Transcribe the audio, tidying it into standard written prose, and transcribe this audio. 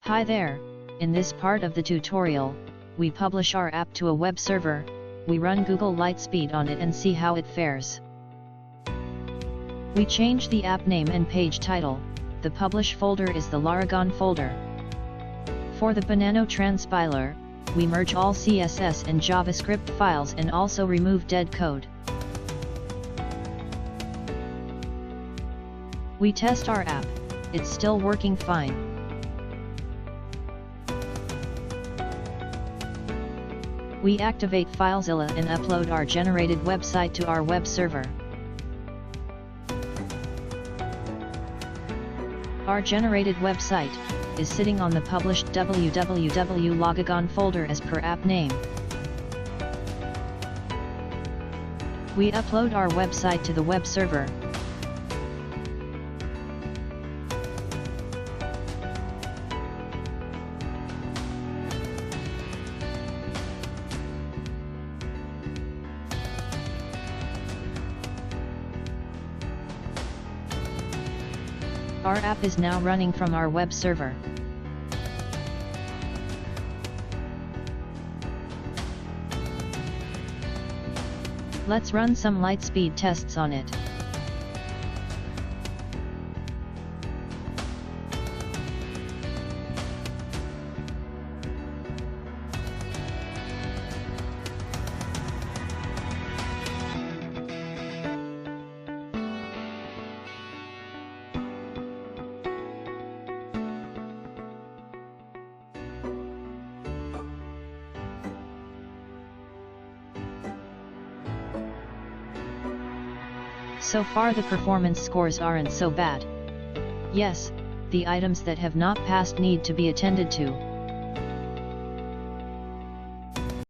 Hi there, in this part of the tutorial, we publish our app to a web server, we run Google Lightspeed on it and see how it fares. We change the app name and page title, the publish folder is the Laragon folder. For the Banano transpiler, we merge all CSS and JavaScript files and also remove dead code. We test our app, it's still working fine. We activate FileZilla and upload our generated website to our web server. Our generated website is sitting on the published www.laragon folder as per app name. We upload our website to the web server. Our app is now running from our web server. Let's run some Lightspeed tests on it. So far the performance scores aren't so bad. Yes, the items that have not passed need to be attended to.